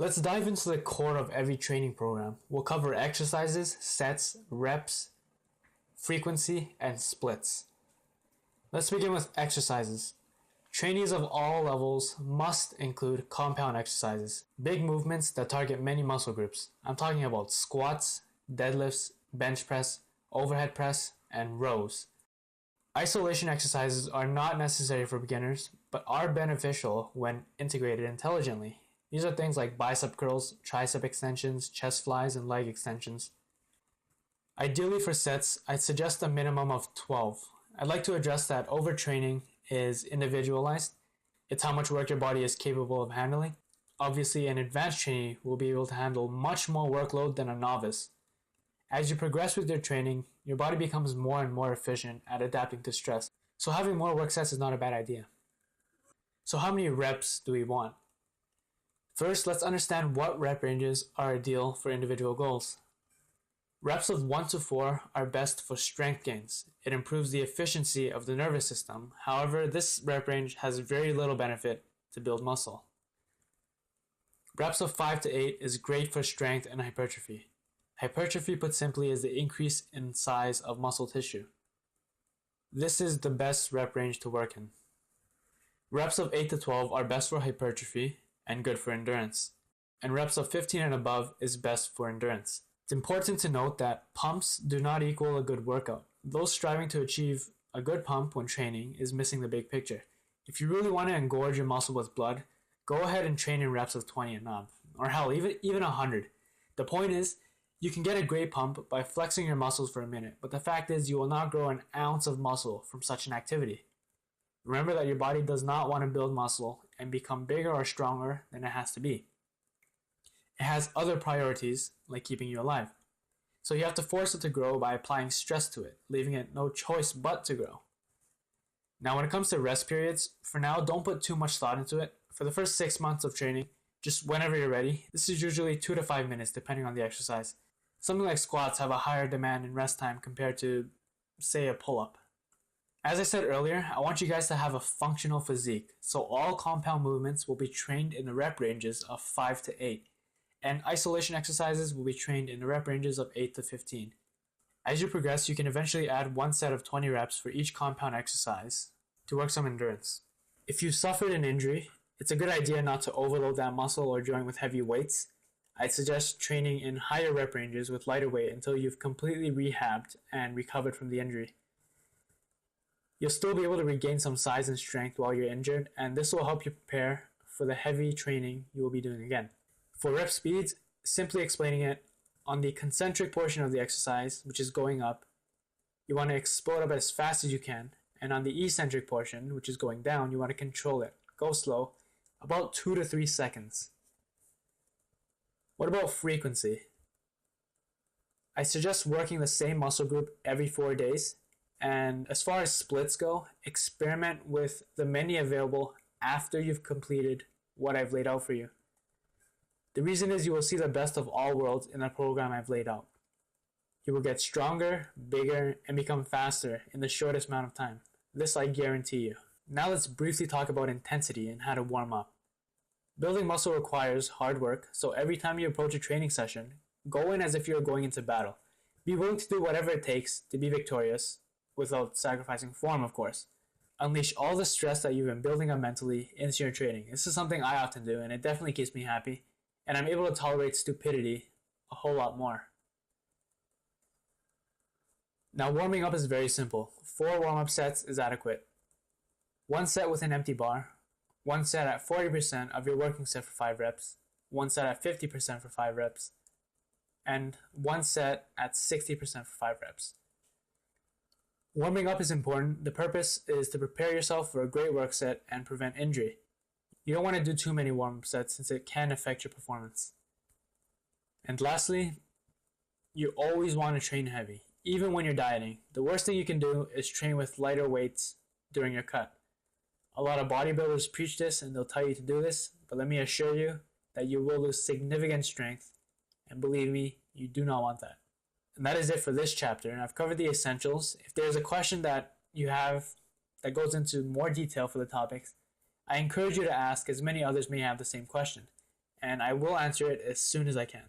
Let's dive into the core of every training program. We'll cover exercises, sets, reps, frequency, and splits. Let's begin with exercises. Trainees of all levels must include compound exercises, big movements that target many muscle groups. I'm talking about squats, deadlifts, bench press, overhead press, and rows. Isolation exercises are not necessary for beginners, but are beneficial when integrated intelligently. These are things like bicep curls, tricep extensions, chest flies, and leg extensions. Ideally for sets, I'd suggest a minimum of 12. I'd like to address that overtraining is individualized. It's how much work your body is capable of handling. Obviously, an advanced trainee will be able to handle much more workload than a novice. As you progress with your training, your body becomes more and more efficient at adapting to stress. So having more work sets is not a bad idea. So how many reps do we want? First, let's understand what rep ranges are ideal for individual goals. Reps of 1 to 4 are best for strength gains. It improves the efficiency of the nervous system. However, this rep range has very little benefit to build muscle. Reps of 5 to 8 is great for strength and hypertrophy. Hypertrophy, put simply, is the increase in size of muscle tissue. This is the best rep range to work in. Reps of 8 to 12 are best for hypertrophy and good for endurance. And reps of 15 and above is best for endurance. It's important to note that pumps do not equal a good workout. Those striving to achieve a good pump when training is missing the big picture. If you really want to engorge your muscle with blood, go ahead and train in reps of 20 and up, or hell, even 100. The point is, you can get a great pump by flexing your muscles for a minute, but the fact is you will not grow an ounce of muscle from such an activity. Remember that your body does not want to build muscle and become bigger or stronger than it has to be. It has other priorities, like keeping you alive. So you have to force it to grow by applying stress to it, leaving it no choice but to grow. Now when it comes to rest periods, for now don't put too much thought into it. For the first 6 months of training, just whenever you're ready, this is usually 2 to 5 minutes depending on the exercise. Something like squats have a higher demand in rest time compared to, say, a pull-up. As I said earlier, I want you guys to have a functional physique, so all compound movements will be trained in the rep ranges of 5 to 8. And isolation exercises will be trained in the rep ranges of 8 to 15. As you progress, you can eventually add one set of 20 reps for each compound exercise to work some endurance. If you suffered an injury, it's a good idea not to overload that muscle or joint with heavy weights. I'd suggest training in higher rep ranges with lighter weight until you've completely rehabbed and recovered from the injury. You'll still be able to regain some size and strength while you're injured, and this will help you prepare for the heavy training you will be doing again. For rep speeds, simply explaining it, on the concentric portion of the exercise, which is going up, you want to explode up as fast as you can, and on the eccentric portion, which is going down, you want to control it. Go slow, about 2 to 3 seconds. What about frequency? I suggest working the same muscle group every 4 days, and as far as splits go, experiment with the many available after you've completed what I've laid out for you. The reason is you will see the best of all worlds in the program I've laid out. You will get stronger, bigger, and become faster in the shortest amount of time. This I guarantee you. Now let's briefly talk about intensity and how to warm up. Building muscle requires hard work, so every time you approach a training session, go in as if you're going into battle. Be willing to do whatever it takes to be victorious, without sacrificing form, of course. Unleash all the stress that you've been building up mentally into your training. This is something I often do, and it definitely keeps me happy, and I'm able to tolerate stupidity a whole lot more. Now, warming up is very simple. 4 warm-up sets is adequate. 1 set with an empty bar, 1 set at 40% of your working set for 5 reps, 1 set at 50% for 5 reps, and 1 set at 60% for 5 reps. Warming up is important. The purpose is to prepare yourself for a great work set and prevent injury. You don't want to do too many warm-up sets since it can affect your performance. And lastly, you always want to train heavy, even when you're dieting. The worst thing you can do is train with lighter weights during your cut. A lot of bodybuilders preach this and they'll tell you to do this, but let me assure you that you will lose significant strength, and believe me, you do not want that. And that is it for this chapter, and I've covered the essentials. If there's a question that you have that goes into more detail for the topics, I encourage you to ask, as many others may have the same question. and I will answer it as soon as I can.